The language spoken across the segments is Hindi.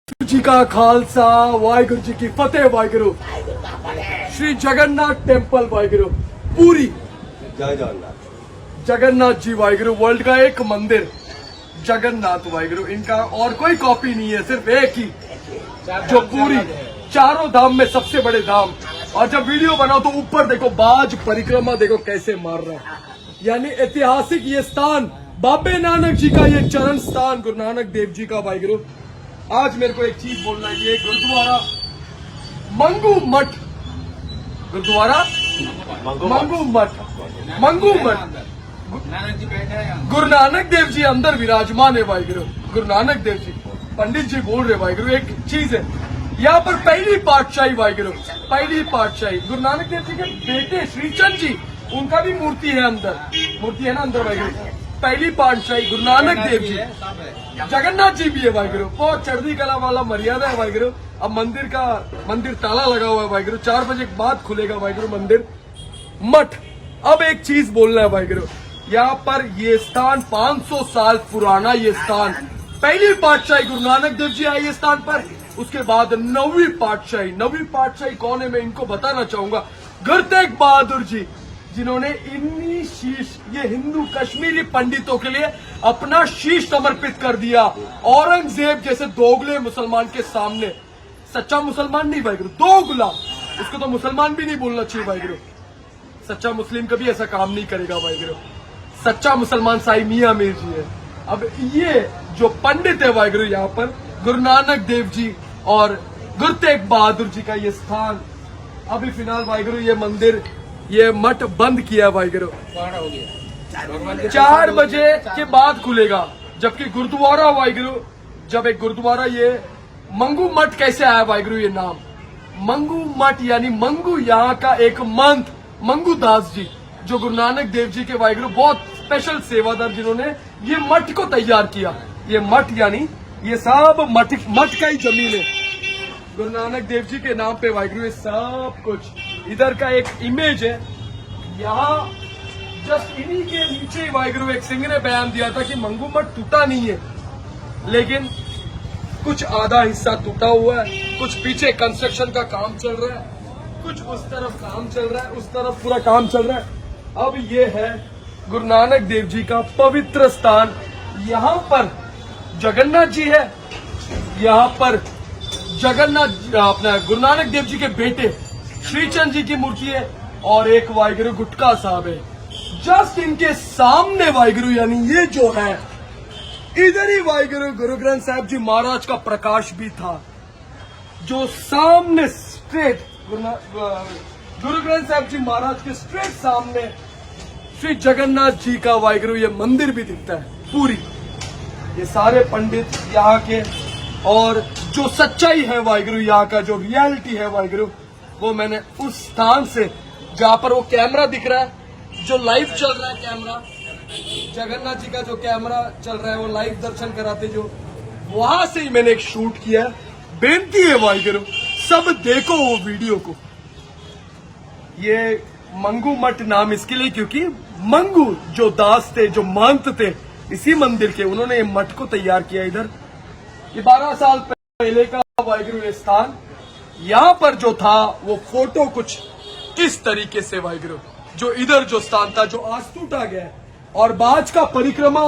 जी का खालसा वाहिगुरु जी की फतेह वाहिगुरु। श्री जगन्नाथ टेम्पल वाहिगुरु पूरी जय जगन्नाथ। जगन्नाथ जी वाहिगुरु वर्ल्ड का एक मंदिर जगन्नाथ वाहिगुरु, इनका और कोई कॉपी नहीं है, सिर्फ एक ही जो पूरी चारों धाम में सबसे बड़े धाम। और जब वीडियो बनाओ तो ऊपर देखो बाज परिक्रमा देखो कैसे मार रहा है, यानी ऐतिहासिक ये स्थान बाबे नानक जी का ये चरण स्थान गुरु नानक देव जी का वाहिगुरु। आज मेरे को एक चीज बोलना है, ये गुरुद्वारा मंगू मठ, गुरुद्वारा मंगू मठ गुरु नानक देव जी अंदर विराजमान है वाहिगुरु। गुरु नानक देव जी पंडित जी बोल रहे वाहिगुरु, एक चीज है यहाँ पर पहली पातशाही वाहिगुरु, पहली पातशाही गुरु नानक देव जी के बेटे श्रीचंद जी, उनका भी मूर्ति है अंदर, मूर्ति है ना अंदर वाहिगुरु। पहली पातशाही गुरु नानक देव जी, जगन्नाथ जी भी है वाहिगुरु। बहुत चढ़ती कला वाला मर्यादा है वाहिगुरु। अब मंदिर ताला लगा हुआ है वाहिगुरु, 4 बजे के बाद खुलेगा वाहिगुरु मंदिर मठ। अब एक चीज बोलना है वाहिगुरु, यहाँ पर ये स्थान 500 साल पुराना ये स्थान, पहली पातशाही गुरु नानक देव जी आए ये स्थान पर, उसके बाद 9वीं पातशाही कौन है मैं इनको बताना चाहूंगा, गुरु तेग बहादुर जी, जिन्होंने इन्हीं शीश ये हिंदू कश्मीरी पंडितों के लिए अपना शीश समर्पित कर दिया औरंगजेब जैसे दोगले मुसलमान के सामने। सच्चा मुसलमान नहीं वाहिगुरु, दोगला, उसको तो मुसलमान भी नहीं बोलना चाहिए वाहिगुरु। सच्चा मुस्लिम कभी ऐसा काम नहीं करेगा वाहिगुरु। सच्चा मुसलमान साईं मियां मीर जी है। अब ये जो पंडित है वाहिगुरु, यहाँ पर गुरु नानक देव जी और गुरु तेग बहादुर जी का ये स्थान, अभी फिलहाल वाहिगुरु ये मंदिर ये मठ बंद किया वाहिगुरु, 4 बजे के बाद खुलेगा। जबकि गुरुद्वारा वाहिगुरु, जब एक गुरुद्वारा ये मंगू मठ कैसे आया वाहिगुरु, ये नाम मंगू मठ यानी मंगू यहाँ का एक मंत मंगू दास जी, जो गुरु नानक देव जी के वाहिगुरु बहुत स्पेशल सेवादार, जिन्होंने ये मठ को तैयार किया। ये मठ यानी ये सब मठ का ही जमीन है गुरु नानक देव जी के नाम पे वाहिगुरु, ये सब कुछ इधर का एक इमेज है। यहाँ जस्ट इन्हीं के नीचे ही वाहिगुरु एक सिंह ने बयान दिया था कि मंगू मठ टूटा नहीं है, लेकिन कुछ आधा हिस्सा टूटा हुआ है, कुछ पीछे कंस्ट्रक्शन का काम चल रहा है, कुछ उस तरफ काम चल रहा है, उस तरफ पूरा काम चल रहा है। अब ये है गुरु नानक देव जी का पवित्र स्थान। यहाँ पर जगन्नाथ जी है, यहाँ पर जगन्नाथ अपना गुरु नानक देव जी के बेटे श्रीचंद जी की मूर्ति है, और एक वाहिगुरु गुटका साहब है जस्ट इनके सामने वाहिगुरु, यानी ये जो है इधर ही वाहिगुरु गुरु ग्रंथ साहब जी महाराज का प्रकाश भी था, जो सामने स्ट्रेट गुरु ग्रंथ साहब जी महाराज के स्ट्रेट सामने श्री जगन्नाथ जी का वाहिगुरु ये मंदिर भी दिखता है पूरी। ये सारे पंडित यहाँ के, और जो सच्चाई है वाहिगुरु, यहाँ का जो रियलिटी है वाहिगुरु, वो मैंने उस स्थान से जहाँ पर वो कैमरा दिख रहा है, जो लाइव चल रहा है कैमरा, जगन्नाथ जी का जो कैमरा चल रहा है वो लाइव दर्शन कराते, जो वहां से ही मैंने एक शूट किया है। बेनती है वाहिगुरु सब देखो वो वीडियो को। ये मंगू मठ नाम इसके लिए क्योंकि मंगू जो दास थे, जो महंत थे इसी मंदिर के, उन्होंने ये मठ को तैयार किया इधर। ये 12 साल पहले का वाहिगुरु ये स्थान, यहाँ पर जो था वो फोटो कुछ इस तरीके से वाहिगुरु, जो इधर जो स्थान था जो आज टूटा गया है, और बाज का परिक्रमा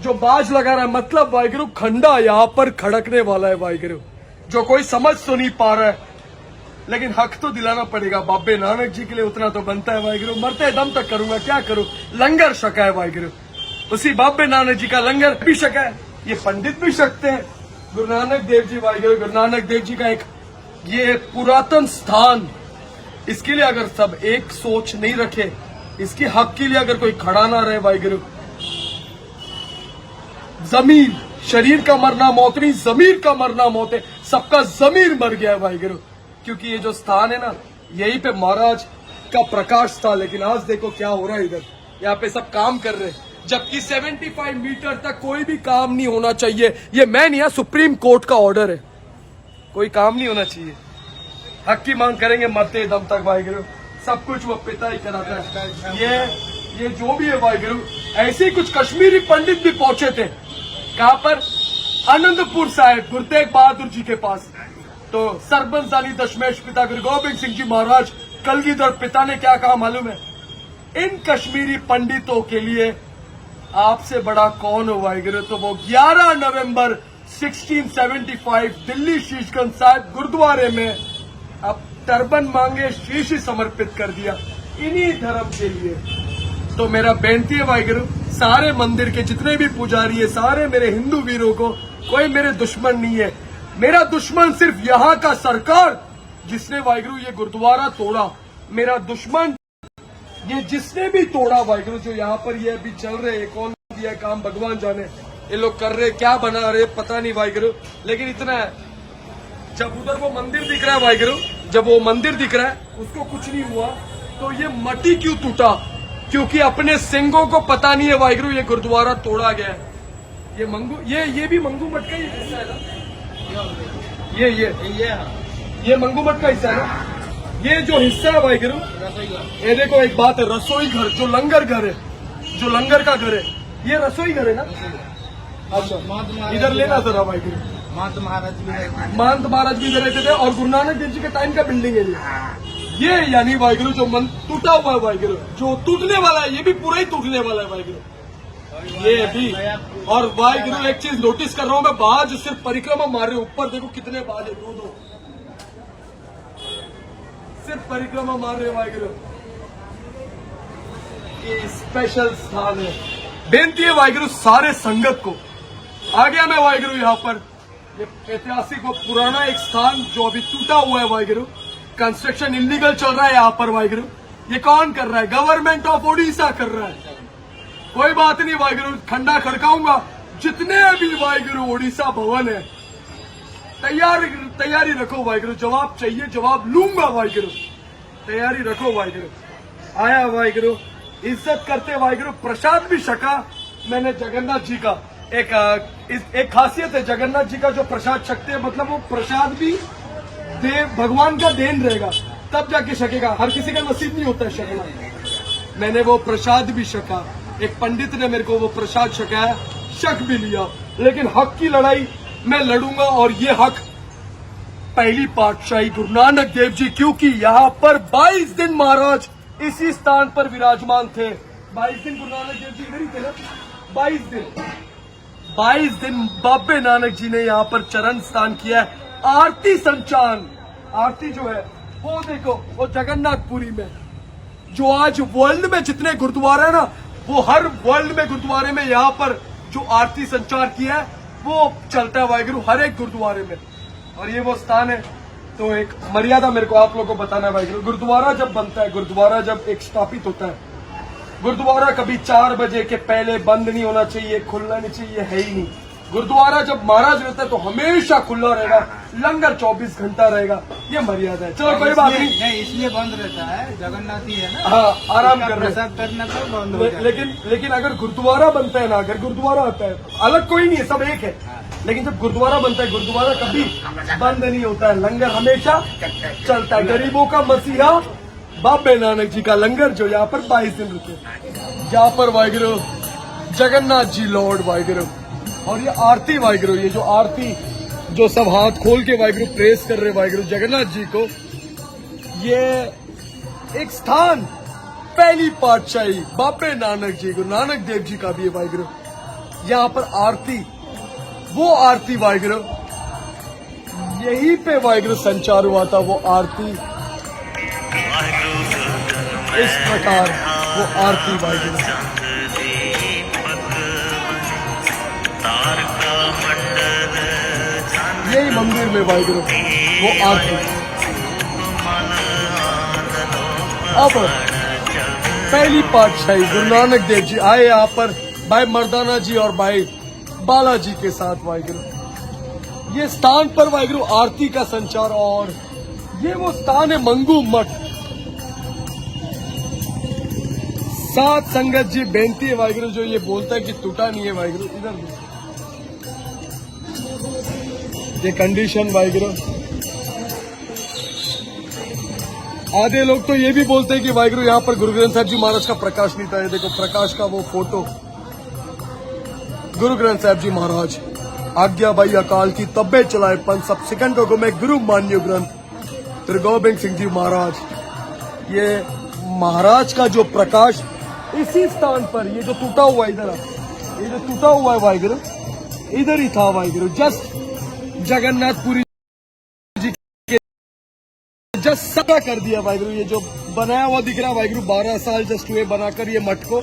जो बाज लगा रहा है, मतलब वाहिगुरु खंडा यहाँ पर खड़कने वाला है वाहिगुरु, जो कोई समझ तो नहीं पा रहा है, लेकिन हक तो दिलाना पड़ेगा बाबे नानक जी के लिए, उतना तो बनता है वाहिगुरु। मरते दम तक करूंगा, क्या करूं, लंगर छका है वाहिगुरु, उसी बाबे नानक जी का लंगर भी छका है, ये पंडित भी छकते हैं। गुरु नानक देव जी वाहिगुरु, गुरु नानक देव जी का एक ये पुरातन स्थान, इसके लिए अगर सब एक सोच नहीं रखे, इसके हक के लिए अगर कोई खड़ा ना रहे वाहिगुरु, जमीर शरीर का मरना मौत नहीं, जमीर का मरना मौत है, सबका जमीर मर गया है वाहिगुरु। क्योंकि ये जो स्थान है ना, यहीं पे महाराज का प्रकाश था, लेकिन आज देखो क्या हो रहा है इधर, यहाँ पे सब काम कर रहे हैं, जबकि 75 मीटर तक कोई भी काम नहीं होना चाहिए। ये मैं नहीं, सुप्रीम कोर्ट का ऑर्डर है, कोई काम नहीं होना चाहिए। हक की मांग करेंगे मरते दम तक वाहिगुरु, सब कुछ वो पिता ही कराता है। ये जो भी है वाहिगुरु, ऐसे ही कुछ कश्मीरी पंडित भी पहुंचे थे, कहां पर आनंदपुर साहिब गुरु तेग बहादुर जी के पास। तो सरबंस अली दशमेश पिता गुरु गोबिंद सिंह जी महाराज कलगीधर पिता ने क्या कहा मालूम है? इन कश्मीरी पंडितों के लिए आपसे बड़ा कौन हो वाहिगुरु? तो वो 11 नवंबर 1675 दिल्ली शीशगंज साहिब गुरुद्वारे में अब टर्बन मांगे शीश ही समर्पित कर दिया इन्हीं धर्म के लिए। तो मेरा बेनती है वाहिगुरु, सारे मंदिर के जितने भी पुजारी है, सारे मेरे हिंदू वीरों को, कोई मेरे दुश्मन नहीं है। मेरा दुश्मन सिर्फ यहाँ का सरकार जिसने वाहिगुरु ये गुरुद्वारा तोड़ा। मेरा दुश्मन ये जिसने भी तोड़ा वाहिगुरु, जो यहाँ पर ये अभी चल रहे हैं, कौन दिया काम भगवान जाने, ये लोग कर रहे क्या बना रहे पता नहीं वाहिगुरु, लेकिन इतना है जब उधर वो मंदिर दिख रहा है वाहिगुरु, जब वो मंदिर दिख रहा है उसको कुछ नहीं हुआ, तो ये मट्टी क्यों टूटा? क्योंकि अपने सिंगों को पता नहीं है वाहिगुरु ये गुरुद्वारा तोड़ा गया है। ये भी मंगू मठ का ही हिस्सा है ना? ये मंगू मठ का हिस्सा है ना? ये जो हिस्सा है वाहिगुरु, ये देखो एक बात है, रसोई घर जो लंगर घर है, जो लंगर का घर है, ये रसोई घर है ना? अच्छा, इधर लेना जरा वाहिगुरु। महंत महाराज भी इधर रहते थे और गुरु नानक देव जी के टाइम का बिल्डिंग है ये यानी वाहिगुरु जो मन टूटा हुआ है वाहिगुरु, जो टूटने वाला है, ये भी पूरा ही टूटने वाला है वाहिगुरु, ये भी। और वाहिगुरु एक चीज नोटिस कर रहा हूं मैं, बाज सिर्फ परिक्रमा मार रहे, ऊपर देखो कितने बाज है, दो सिर्फ परिक्रमा मार रहे वाहिगुरु। ये स्पेशल स्थान है। बेनती है वाहिगुरु सारे संगत को, आ गया मैं वाहिगुरु यहाँ पर, ये ऐतिहासिक और पुराना एक स्थान जो अभी टूटा हुआ है वाहिगुरु, कंस्ट्रक्शन इलीगल चल रहा है यहाँ पर वाहिगुरु। ये कौन कर रहा है? गवर्नमेंट ऑफ ओडिशा कर रहा है। कोई बात नहीं वाहिगुरु, खंडा खड़काऊंगा, जितने भी वाहिगुरु ओडिशा भवन है तैयारी रखो वाहिगुरु, जवाब चाहिए, जवाब लूंगा वाहिगुरु, तैयारी रखो वाहिगुरु। आया वाहिगुरु, इज्जत करते वाहिगुरु, प्रसाद भी छका मैंने जगन्नाथ जी का। एक खासियत है जगन्नाथ जी का, जो प्रसाद छकते हैं मतलब वो प्रसाद भी देव भगवान का देन रहेगा तब जाके छकेगा, हर किसी का नसीब नहीं होता है छकना। मैंने वो प्रसाद भी छका, एक पंडित ने मेरे को वो प्रसाद छकाया, शक भी लिया, लेकिन हक की लड़ाई मैं लड़ूंगा। और ये हक पहली पातशाही गुरु नानक देव जी, क्योंकि यहाँ पर 22 दिन महाराज इसी स्थान पर विराजमान थे। 22 दिन गुरु नानक देव जी इधर ही थे ना? 22 दिन बाबे नानक जी ने यहाँ पर चरण स्थान किया है। आरती संचान, आरती जो है वो देखो, वो जगन्नाथपुरी में, जो आज वर्ल्ड में जितने गुरुद्वारा है ना, वो हर वर्ल्ड में गुरुद्वारे में यहाँ पर जो आरती संचार किया है वो चलता है वाहिगुरु हर एक गुरुद्वारे में। और ये वो स्थान है। तो एक मर्यादा मेरे को आप लोगों को बताना है वाहिगुरु, गुरुद्वारा जब बनता है, गुरुद्वारा जब एक स्थापित होता है, गुरुद्वारा कभी 4 बजे के पहले बंद नहीं होना चाहिए, खुलना नहीं चाहिए, है ही नहीं। गुरुद्वारा जब महाराज रहता है तो हमेशा खुला रहेगा, लंगर 24 घंटा रहेगा, ये मर्यादा है। चलो कोई बात नहीं, इसलिए बंद रहता है, जगन्नाथ ही है ना। हाँ, आराम कर रहे प्रसाद करने को बंद हो हैं। जाता है। लेकिन अगर गुरुद्वारा बनता है ना, अगर गुरुद्वारा आता है, अलग कोई नहीं है, सब एक है। लेकिन जब गुरुद्वारा बनता है, गुरुद्वारा कभी बंद नहीं होता है, लंगर हमेशा चलता है। गरीबों का मसीहा बाबे नानक जी का लंगर जो यहाँ पर 22 दिन रुके, यहाँ पर वाहिगुरु जगन्नाथ जी लॉर्ड वाहिगुरु। और ये आरती वाहिगुरु, ये जो आरती जो सब हाथ खोल के वाहिगुरु प्रेस कर रहे वाहिगुरु जगन्नाथ जी को, ये एक स्थान पहली पातशाही बाबे नानक जी, गुरु नानक देव जी का भी है वाहिगुरु। यहाँ पर आरती, वो आरती वाहिगुरु यहीं पे वाहिगुरु संचार हुआ था, वो आरती इस प्रकार, वो आरती वाहिगुरु यही मंदिर में वाहिगुरु वो आरती। अब पहली पातशाही गुरु नानक देव जी आए यहाँ पर भाई मर्दाना जी और भाई बालाजी के साथ वाहिगुरु। ये स्थान पर वाहिगुरु आरती का संचार, और ये वो स्थान है मंगू मठ। सात संगत जी बेनती है वाहिगुरु, जो ये बोलता है कि टूटा नहीं है वाहिगुरु, इधर ये कंडीशन वाहिगुरु। आधे लोग तो ये भी बोलते हैं कि वाहिगुरु यहाँ पर गुरु ग्रंथ साहब जी महाराज का प्रकाश नहीं था। ये देखो प्रकाश का वो फोटो, गुरु ग्रंथ साहब जी महाराज आज्ञा भाई अकाल की तब्बे चलाए पंथ, सब सिकंदों को मैं गुरु मान्यो ग्रंथ श्री गोबिंद सिंह जी महाराज। ये महाराज का जो प्रकाश इसी स्थान पर, ये जो टूटा हुआ इधर, ये जो टूटा हुआ है वाहिगुरु, इधर ही था वाहिगुरु। जस्ट जगन्नाथपुरी जी के जस्ट सदा कर दिया वाहिगुरु। ये जो बनाया हुआ दिख रहा है वाहिगुरु, 12 साल जस्ट हुए बनाकर ये मठ को।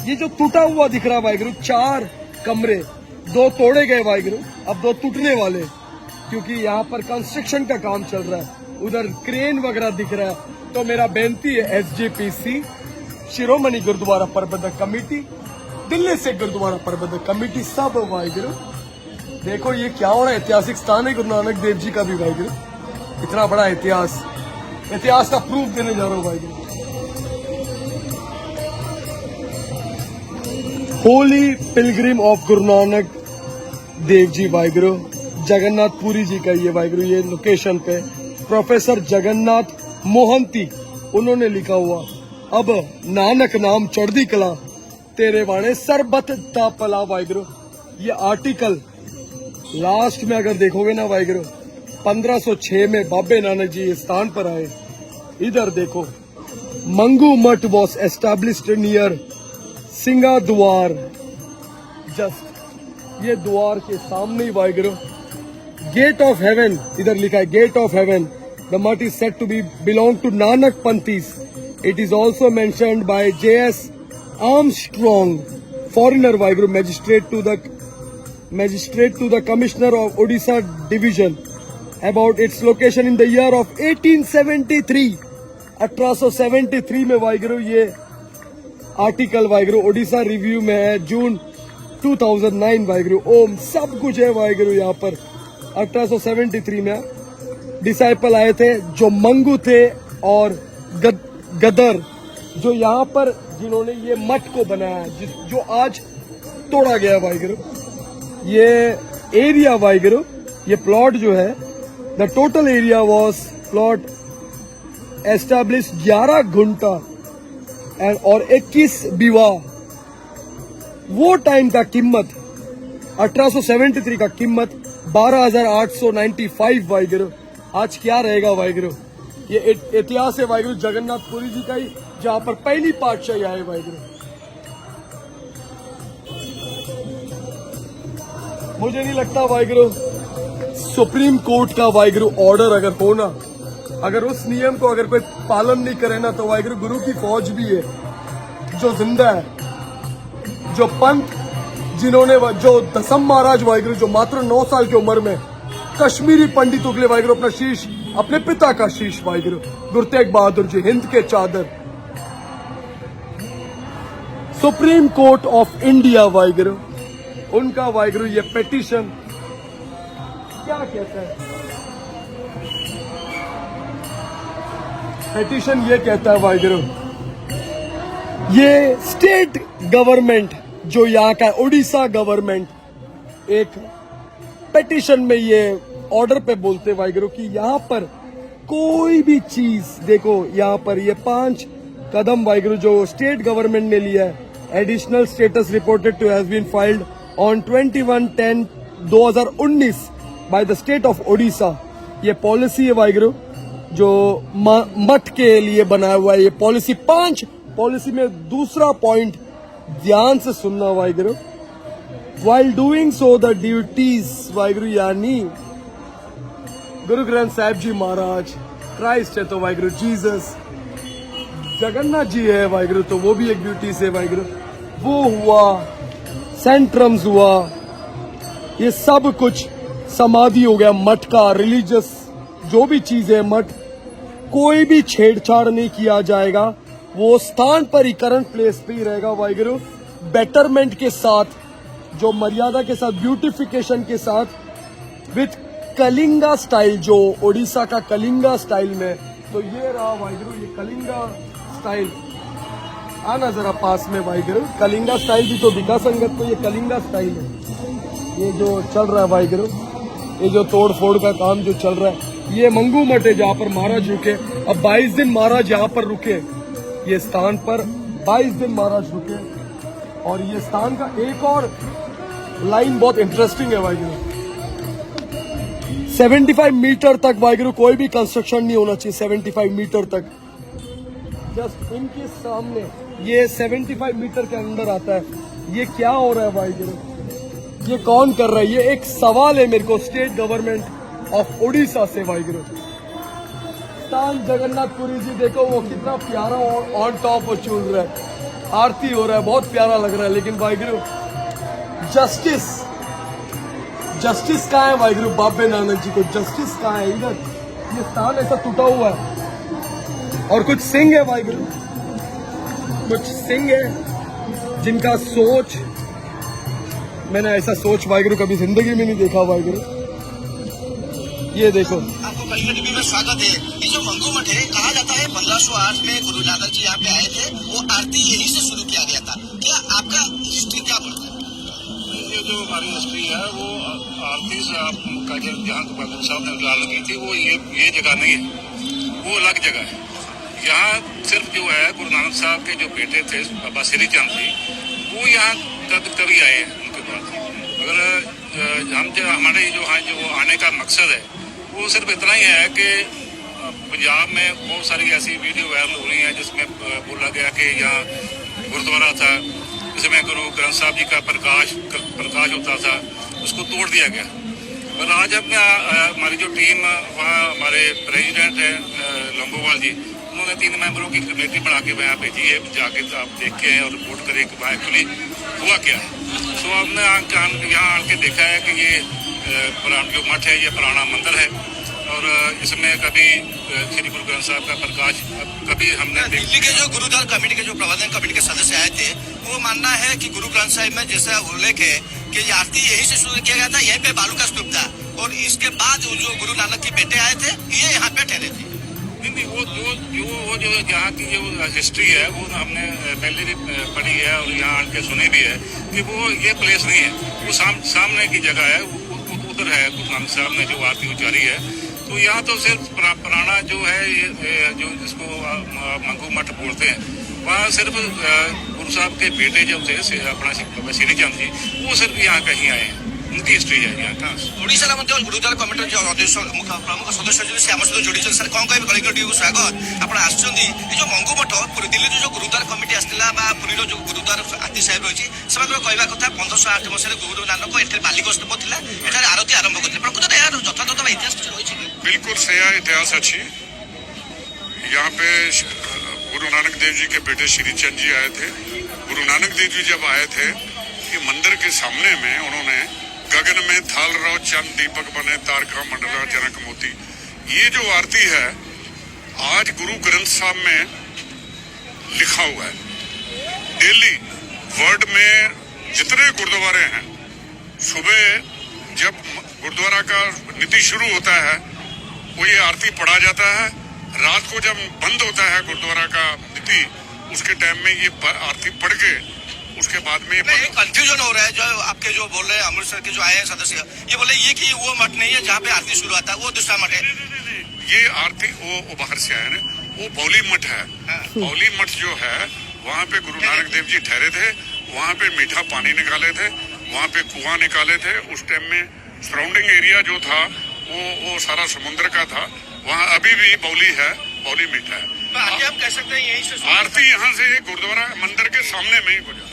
ये जो टूटा हुआ दिख रहा है वाहिगुरु, 4 कमरे, 2 तोड़े गए वाहिगुरु, अब 2 टूटने वाले, क्योंकि यहाँ पर कंस्ट्रक्शन का काम चल रहा है। उधर क्रेन वगैरह दिख रहा है। तो मेरा बेनती है SGPC, शिरोमणि गुरुद्वारा प्रबंधक कमेटी, दिल्ली से गुरुद्वारा प्रबंधक कमेटी, सब वाहिगुरु देखो ये क्या हो रहा है। ऐतिहासिक स्थान है गुरु नानक देव जी का भी वाहिगुरु, इतना बड़ा इतिहास का प्रूफ देने जा रहा हूँ वाहिगुरु। होली पिलग्रिम ऑफ गुरु नानक देव जी वाहिगुरु, जगन्नाथपुरी जी का ये वाहिगुरु, ये लोकेशन पे प्रोफेसर जगन्नाथ मोहंती उन्होंने लिखा हुआ, अब नानक नाम चढ़दी कला तेरे वाणे सरबत ता पला वाहिगुरु। ये आर्टिकल लास्ट में अगर देखोगे ना वाहिगुरु, 1506 में बाबे नानक जी इस स्थान पर आए। इधर देखो, मंगू मठ वॉज एस्टैब्लिश्ड नियर सिंगा द्वार, जस्ट ये द्वार के सामने ही वाहिगुरु। गेट ऑफ हेवन इधर लिखा है, gate of heaven. The math is said to be belong to Nanak panthis. It is also mentioned by JS Armstrong, foreigner Waheguru, magistrate to the commissioner of Odisha division about its location in the year of 1873। 1873 में वाहिगुरु ये आर्टिकल वाहिगुरु ओडिशा रिव्यू में है, जून 2009 वाहिगुरु। ओम सब कुछ है वाहिगुरु यहाँ पर। 1873 में डिसाइपल आए थे जो मंगू थे और गदर, जो यहाँ पर जिन्होंने ये मठ को बनाया, जो आज तोड़ा गया वाहिगुरु। ये एरिया वाहिगुरु, ये प्लॉट जो है, the total area was plot establish 11 घंटा और 21 बीवा। वो टाइम का कीमत 1873 का कीमत 12,895 वाहिगुरु। आज क्या रहेगा वाहिगुरु? ये इतिहास है वाहिगुरु जगन्नाथपुरी जी का ही, जहाँ पर पहली पातशाही आए वाहिगुरु। मुझे नहीं लगता वाहिगुरु सुप्रीम कोर्ट का वाहिगुरु ऑर्डर अगर हो ना, अगर उस नियम को अगर कोई पालन नहीं करे ना, तो वाहिगुरु गुरु की फौज भी है जो जिंदा है, जो पंथ जिन्होंने, जो दसम महाराज वाहिगुरु, जो मात्र 9 साल की उम्र में कश्मीरी पंडितों के लिए वाहिगुरु अपना शीश, अपने पिता का शीश वाहिगुरु, गुरु तेग बहादुर जी, हिंद के चादर, supreme court of India Waheguru, उनका वाहिगुरु ये पिटीशन क्या कहता है? पिटीशन ये कहता है वाहिगुरु, ये स्टेट गवर्नमेंट जो यहाँ का उड़ीसा गवर्नमेंट, एक पिटीशन में ये ऑर्डर पे बोलते वाहिगुरु कि यहाँ पर कोई भी चीज, देखो यहाँ पर ये 5 कदम वाहिगुरु जो स्टेट गवर्नमेंट ने लिया है। Additional status reported to have been filed on 21/10/2019 by the state of Odisha. ये पॉलिसी है वाहिगुरु जो मठ के लिए बनाया हुआ है। ये पॉलिसी 5 पॉलिसी में दूसरा पॉइंट ध्यान से सुनना Waheguru. While doing so the duties Waheguru, यानी गुरु ग्रंथ साहिब जी महाराज, क्राइस्ट है तो वाहिगुरु जीसस, जगन्नाथ जी है वाहिगुरु, तो वो भी एक ड्यूटी से वाहिगुरु। वो हुआ, सेंट्रम्स हुआ, ये सब कुछ समाधि हो गया मठ का, रिलीजियस जो भी चीज है मठ, कोई भी छेड़छाड़ नहीं किया जाएगा। वो स्थान पर ही, करंट प्लेस पे ही रहेगा वाहिगुरु, बेटरमेंट के साथ, जो मर्यादा के साथ, ब्यूटिफिकेशन के साथ, विथ कलिंगा स्टाइल, जो ओडिशा का कलिंगा स्टाइल में। तो ये रहा वाहिगुरु, ये कलिंगा स्टाइल। आना जरा पास में वाहिगुरु, कलिंगा स्टाइल भी तो दिखा संगत को, ये कलिंगा स्टाइल है। ये जो चल रहा है वाहिगुरु, ये जो तोड़ फोड़ का काम जो चल रहा है, ये मंगू मठ है जहाँ पर महाराज रुके। अब 22 दिन महाराज यहाँ पर रुके, ये स्थान पर 22 दिन महाराज रुके। और ये स्थान का एक और लाइन बहुत इंटरेस्टिंग है वाहिगुरु। 75 मीटर तक वाहिगुरु कोई भी कंस्ट्रक्शन नहीं होना चाहिए। 75 मीटर तक, जस्ट इनके सामने ये 75 मीटर के अंदर आता है। ये क्या हो रहा है वाहिगुरु, ये कौन कर रहा है? ये एक सवाल है मेरे को स्टेट गवर्नमेंट ऑफ उड़ीसा से वाहिगुरु। स्थान जगन्नाथपुरी जी देखो वो कितना प्यारा ऑन टॉप वो चूल रहा है, आरती हो रहा है, बहुत प्यारा लग रहा है। लेकिन वाहिगुरु जस्टिस कहाँ है वाहिगुरु? बाबे नानक जी को जस्टिस कहाँ है? इधर ये स्थान ऐसा टूटा हुआ है और कुछ सिंह है वाहिगुरु, कुछ सिंह है जिनका सोच, मैंने ऐसा सोच वाहिगुरु कभी जिंदगी में नहीं देखा वाहिगुरु। ये देखो, आपको कलिंगा टीवी में स्वागत है। ये जो मंगू मठ है, कहा जाता है 1508 में गुरु नानक जी यहाँ पे आए थे, वो आरती यहीं से शुरू किया गया था। क्या आपका हिस्ट्री क्या बोलता है? ये जो हमारी हिस्ट्री है वो आरती से आपका जहाँ गुरु साहब ने ला लगी थी वो ये जगह नहीं है, वो अलग जगह है। यहाँ सिर्फ जो है गुरु नानक साहब के जो बेटे थे बाबा श्री चंद जी, वो यहाँ कभी आए उनके बाद। अगर हमारे जो आने का मकसद है वो सिर्फ इतना ही है कि पंजाब में बहुत सारी ऐसी वीडियो वायरल हो रही हैं जिसमें बोला गया कि यहाँ गुरुद्वारा था जिसमें गुरु ग्रंथ साहब जी का प्रकाश होता था, उसको तोड़ दिया गया। और आज हमारी जो टीम वहाँ हमारे प्रेसिडेंट है लंगोवाल जी, उन्होंने 3 मेंबरों की कमेटी बना के वहाँ भेजी है, जाके आप देख के और रिपोर्ट करें कि वहाँ एक्चुअली हुआ क्या है। तो हमने यहाँ आके देखा है कि ये पुराना जो मठ है ये पुराना मंदिर है और इसमें कभी श्री गुरु ग्रंथ साहब का प्रकाश कभी हमने दिल्ली के जो गुरुद्वारा कमेटी के जो प्रबंधन कमेटी के सदस्य आए थे, वो मानना है कि गुरु ग्रंथ साहिब में जैसा उल्लेख है कि ये आरती यहीं से शुरू किया गया था, यहीं पे बालू का स्तूप था और इसके बाद जो गुरु नानक के बेटे आए थे ये यहाँ पे ठहरे थे। नहीं, वो जो यहाँ की जो हिस्ट्री है वो हमने पहले भी पढ़ी है और यहाँ आके सुनी भी है कि वो ये प्लेस नहीं है, वो सामने की जगह है, उधर है गुरु नानक साहब ने जो आरती उतारी है। तो यहाँ तो सिर्फ पुराना जो है ये जो जिसको मंगू मठ बोलते हैं, वहाँ सिर्फ गुरु साहब के बेटे जो थे अपना श्री चंद जी, वो सिर्फ यहाँ कहीं आए हैं, उनकी हिस्ट्री है यहाँ का। ओडिशा गुरुद्वारा कमिटीर जो प्रमुख सदस्य श्याम सुंदर जोड़ी सर कौन कह कलिंगा टीवी को स्वागत। आप आसुच्चंदी जो मंगू मठ पुरी दिल्ली जो गुरुद्वारा कमिटी आसला पुरीर जो गुरुद्वारा आरती साहेब रही से कहवा कथा 1508 मसीह गुरु नानक एठार बालिका स्तूप था, एठार आरती आरंभ करते। प्रकृत यार यथातथ इतिहास रही बिल्कुल सया इतिहास अच्छी। यहाँ पे गुरु नानक देव जी के बेटे श्री चंद जी आए थे। गुरु नानक देव जी जब आए थे कि मंदिर के सामने में उन्होंने गगन में थाल रहो चंद दीपक बने तारका मंडला जनक मोती, ये जो आरती है आज गुरु ग्रंथ साहब में लिखा हुआ है। डेली वर्ल्ड में जितने गुरुद्वारे हैं, सुबह जब गुरुद्वारा का नीति शुरू होता है वो ये आरती पढ़ा जाता है, रात को जब बंद होता है गुरुद्वारा का नीति उसके टाइम में ये आरती पढ़ के उसके बाद में कंफ्यूजन हो रहा है। जो आपके जो बोल रहे हैं अमृतसर के जो आए हैं सदस्य, ये बोले ये कि वो मठ नहीं है जहाँ पे आरती शुरू होता है, वो दूसरा मठ है। ये आरती वो बाहर से आए ना, वो बौली मठ है। बौली मठ जो है वहाँ पे गुरु नानक देव जी ठहरे थे, वहाँ पे मीठा पानी निकाले थे, वहाँ पे कुआं निकाले थे। उस टाइम में सराउंडिंग एरिया जो था वो सारा समुद्र का था। वहाँ अभी भी बौली है, बौली मीठा है। तो आगे हम कह सकते हैं यहीं से आरती यहाँ से गुरुद्वारा मंदिर के सामने में ही गुजरा,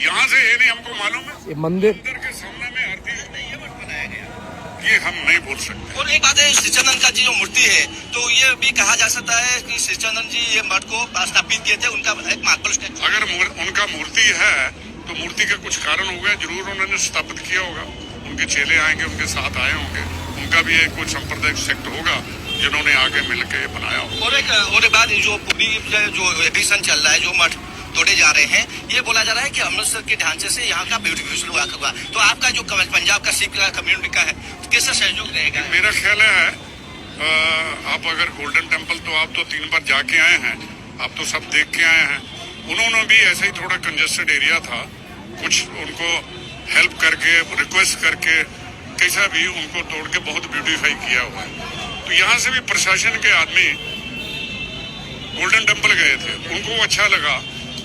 यहाँ से ये नहीं हमको मालूम है। ये मंदिर के सामने में आरती बनाया गया, ये हम नहीं बोल सकते। और एक बात है, श्रीचंदन का जी जो मूर्ति है, तो ये भी कहा जा सकता है कि श्रीचंदन जी ये मठ को स्थापित किए थे, उनका एक मार्बल स्टैचू। अगर उनका मूर्ति है तो मूर्ति के कुछ कारण हो गए, जरूर उन्होंने स्थापित किया होगा। उनके चेले आएंगे, उनके साथ आए होंगे, उनका भी एक कुछ सांप्रदायिक सेक्ट होगा जिन्होंने आगे मिलकर बनाया होगा। और एक बात, जो पूरी जो एडिशन चल रहा है, जो मठ तोड़े जा रहे हैं, ये बोला जा रहा है कि अमृतसर के ढांचे से यहाँ का ब्यूटिफिकेशन हुआ। तो आपका जो पंजाब का सिख कम्युनिटी का है, कैसा सहयोग रहेगा? मेरा ख्याल है आप अगर गोल्डन टेम्पल तो आप तो 3 बार जाके आए हैं, आप तो सब देख के आए हैं। उन्होंने भी ऐसे ही थोड़ा कंजेस्टेड एरिया था, कुछ उनको हेल्प करके रिक्वेस्ट करके कैसा भी उनको तोड़ के बहुत ब्यूटीफाई किया हुआ है। तो यहाँ से भी प्रशासन के आदमी गोल्डन टेम्पल गए थे, उनको अच्छा लगा।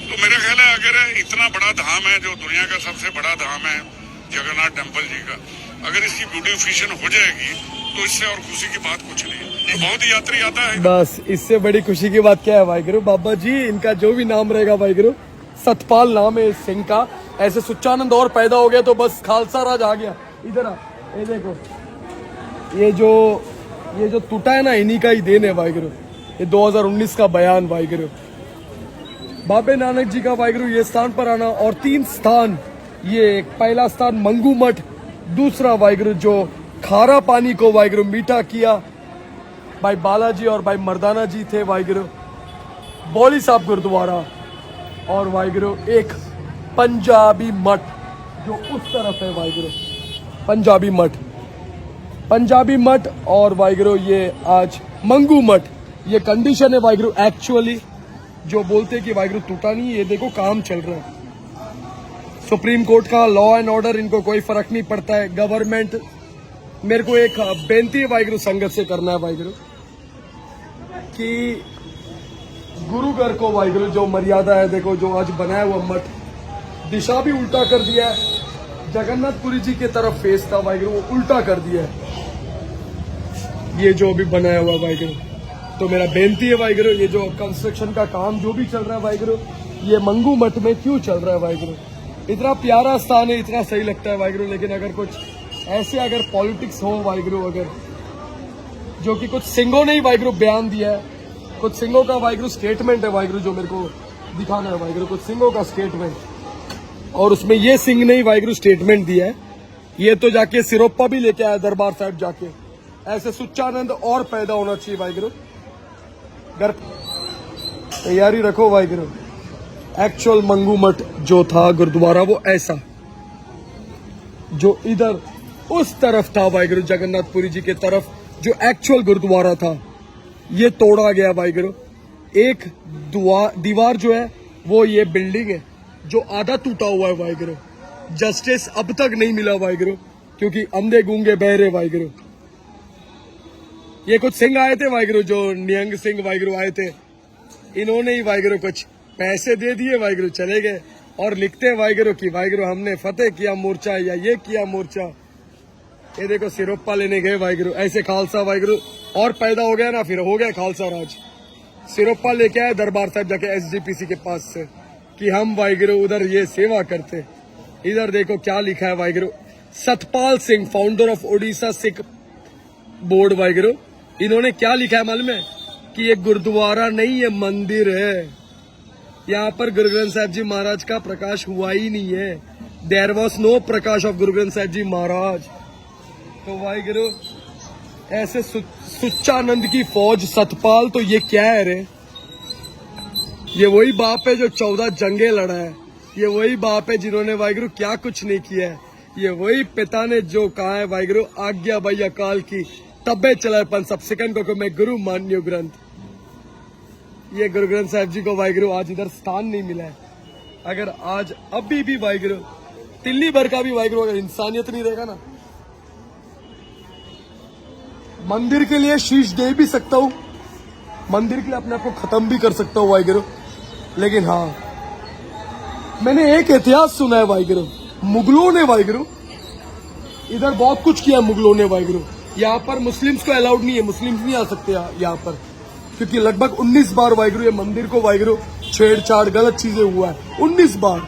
तो मेरा ख्याल है अगर इतना बड़ा धाम है, जो दुनिया का सबसे बड़ा धाम है, जगन्नाथ टेम्पल जी का। अगर इसकी ब्यूटिफिकेशन हो जाएगी तो इससे और खुशी की बात कुछ नहीं है। तो बहुत यात्री आता है। बस इससे बड़ी खुशी की बात क्या है वाहिगुरु। बाबा जी इनका जो भी नाम रहेगा वाहिगुरु, सतपाल नाम है इस सिंह का। ऐसे सुच्चानंद और पैदा हो गया तो बस खालसा राज आ गया। इधर आ, ये देखो, ये जो टूटा है ना, इन्हीं का ही देन है वाहिगुरु। ये 2019 का बयान वाहिगुरु। बाबे नानक जी का वाहिगुरु ये स्थान पर आना, और 3 स्थान, ये पहला स्थान मंगू मठ, दूसरा वाहिगुरु जो खारा पानी को वाहिगुरु मीठा किया भाई बालाजी और भाई मर्दाना जी थे वाहिगुरु, बौली साहब गुरुद्वारा, और वाहिगुरु एक पंजाबी मठ जो उस तरफ है वाहिगुरु, पंजाबी मठ और वाहिगुरु ये आज मंगू मठ। ये कंडीशन है वाहिगुरु एक्चुअली, जो बोलते कि वाहिगुरु टूटा नहीं, ये देखो काम चल रहा है। सुप्रीम कोर्ट का लॉ एंड ऑर्डर इनको कोई फर्क नहीं पड़ता है। गवर्नमेंट, मेरे को एक बेनती है वाहिगुरु संगत से करना है वाहिगुरु कि गुरु घर को वाहिगुरु जो मर्यादा है, देखो जो आज बनाया हुआ मठ, दिशा भी उल्टा कर दिया है। जगन्नाथपुरी जी की तरफ फेस था वाहिगुरु, वो उल्टा कर दिया है ये जो अभी बनाया हुआ वाहिगुरु। तो मेरा बेनती है वाहिगुरु, ये जो कंस्ट्रक्शन का काम जो भी चल रहा है वाहिगुरु, ये मंगू मठ में क्यों चल रहा है वाहिगुरु। इतना प्यारा स्थान है, इतना सही लगता है वाहिगुरु, लेकिन अगर कुछ ऐसे अगर पॉलिटिक्स हो वाहिगुरु, अगर जो कि कुछ सिंहों ने ही वाहिगुरु बयान दिया है, कुछ सिंहों का वाहिगुरु स्टेटमेंट है वाहिगुरु जो मेरे को दिखाना है वाहिगुरु, कुछ सिंहों का स्टेटमेंट, और उसमें ये सिंह ने ही वाहिगुरु स्टेटमेंट दिया है। ये तो जाके सिरोपा भी लेके आया दरबार साहब जाके। ऐसे सुच्चानंद और पैदा होना चाहिए वाहिगुरु। घर तैयारी रखो वाहिगुरु। एक्चुअल मंगू मठ जो था गुरुद्वारा, वो ऐसा जो इधर उस तरफ था वाहिगुरु, जगन्नाथपुरी जी के तरफ जो एक्चुअल गुरुद्वारा था, ये तोड़ा गया वाहिगुरु। एक दीवार जो है वो ये बिल्डिंग है जो आधा टूटा हुआ है वाहिगुरु। जस्टिस अब तक नहीं मिला वाहिगुरु, क्योंकि अंधे गूंगे बहरे वाहिगुरु। ये कुछ सिंह आए थे वाहिगुरु, जो नियंग सिंह वाहिगुरु आए थे, इन्होंने ही वाहिगुरु कुछ पैसे दे दिए वाहिगुरु, चले गए और लिखते वाहिगुरु कि वाहिगुरु हमने फतेह किया मोर्चा या ये किया मोर्चा। ये देखो सिरोपा लेने गए वाहिगुरु। ऐसे खालसा वाहिगुरु और पैदा हो गया ना, फिर हो गया खालसा राज। सिरोपा लेके आए दरबार साहब जाके SGPC के पास से कि हम वाहिगुरु उधर ये सेवा करते। इधर देखो क्या लिखा है Waheguru, Satpal Singh, founder of Odisha Sikh board Waheguru. इन्होंने क्या लिखा है मालूम है कि ये गुरुद्वारा नहीं, ये मंदिर है। यहाँ पर गुरु ग्रंथ साहिब जी महाराज का प्रकाश हुआ ही नहीं है। There was no prakash of Guru Granth Sahib जी महाराज। तो वाहिगुरु ऐसे सुच्चानंद की फौज, सतपाल, तो ये क्या है रे? ये वही बाप है जो 14 जंगे लड़ा है। ये वही बाप है जिन्होंने वाहिगुरु क्या कुछ नहीं किया है। ये वही पिता ने जो कहा है वाहिगुरु, आज्ञा भाई अकाल की तब्बे चलापन सब सेकंड को मैं गुरु मान्यो ग्रंथ। ये गुरु ग्रंथ साहिब जी को वाहिगुरु आज इधर स्थान नहीं मिला है। अगर आज अभी भी वाहिगुरु तिल्ली भर का भी वाहिगुरु अगर इंसानियत नहीं रहेगा ना, मंदिर के लिए शीश दे भी सकता हूँ, मंदिर के लिए अपने आप को खत्म भी कर सकता हूँ वाहिगुरु। लेकिन हाँ, मैंने एक इतिहास सुना है वाहिगुरु, मुगलों ने वाहिगुरु इधर बहुत कुछ किया। मुगलों ने वाहिगुरु, यहाँ पर मुस्लिम्स को अलाउड नहीं है, मुस्लिम्स नहीं आ सकते यहाँ पर, क्योंकि लगभग 19 बार वाहिगुरु ये मंदिर को वाहिगुरु छेड़छाड़ गलत चीजें हुआ है। 19 बार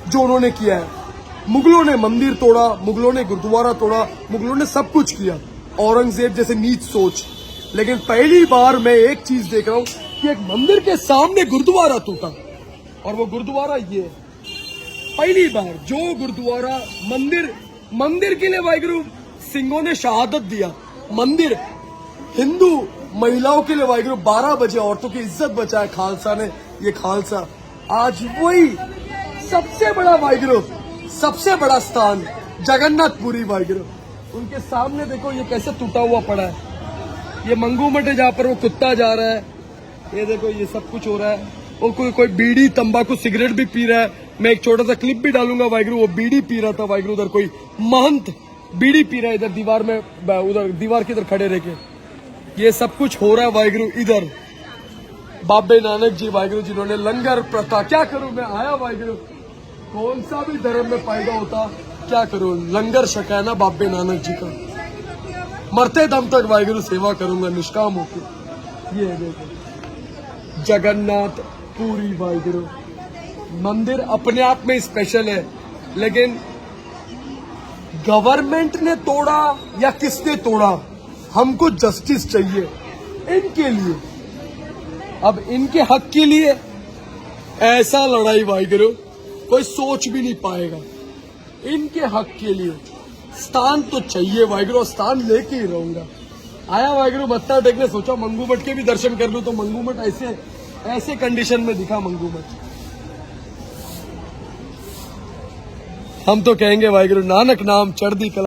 जो उन्होंने किया है। मुगलों ने मंदिर तोड़ा, मुगलों ने गुरुद्वारा तोड़ा, मुगलों ने सब कुछ किया, औरंगजेब जैसे नीच सोच। लेकिन पहली बार मैं एक चीज देख रहा हूं कि एक मंदिर के सामने गुरुद्वारा टूटा, और वो गुरुद्वारा ये है। पहली बार जो गुरुद्वारा मंदिर के लिए वाहिगुरु सिंहों ने शहादत दिया। मंदिर हिंदू महिलाओं के लिए वाहिगुरु 12 बजे औरतों की इज्जत बचाए खालसा ने। ये खालसा आज वही सबसे बड़ा वाहिगुरु, सबसे बड़ा स्थान जगन्नाथपुरी वाहिगुरु, उनके सामने देखो ये कैसे टूटा हुआ पड़ा है। ये मंगू मठ है जहाँ पर वो कुत्ता जा रहा है। ये देखो ये सब कुछ हो रहा है। वो कोई बीड़ी तंबाकू सिगरेट भी पी रहा है। मैं एक छोटा सा क्लिप भी डालूंगा वाहिगुरु, वो बीड़ी पी रहा था वाहिगुरु। उधर कोई महंत बीड़ी पी रहा है इधर दीवार में, उधर दीवार के इधर खड़े रह के। ये सब कुछ हो रहा है वाहिगुरु इधर। बाबे नानक जी वाहिगुरु जिन्होंने लंगर प्रथा, क्या करूं मैं, आया वाहिगुरु, कौन सा भी धर्म में पैदा होता क्या करो, लंगर छका ना बाबे नानक जी का, मरते दम तक वाहिगुरु सेवा करूंगा निष्काम होकर। ये देखो जगन्नाथ पुरी वाहिगुरु मंदिर अपने आप में स्पेशल है, लेकिन गवर्नमेंट ने तोड़ा या किसने तोड़ा, हमको जस्टिस चाहिए इनके लिए। अब इनके हक के लिए ऐसा लड़ाई वाहिगुरु कोई सोच भी नहीं पाएगा। इनके हक के लिए स्थान तो चाहिए वाहिगुरु, स्थान लेके ही रहूंगा। आया वाहिगुरु मत्था टेकने, सोचा मंगू मठ के भी दर्शन कर लूं, तो मंगू मठ ऐसे कंडीशन में दिखा मंगू मठ। हम तो कहेंगे वाहिगुरु नानक नाम चढ़दी कला।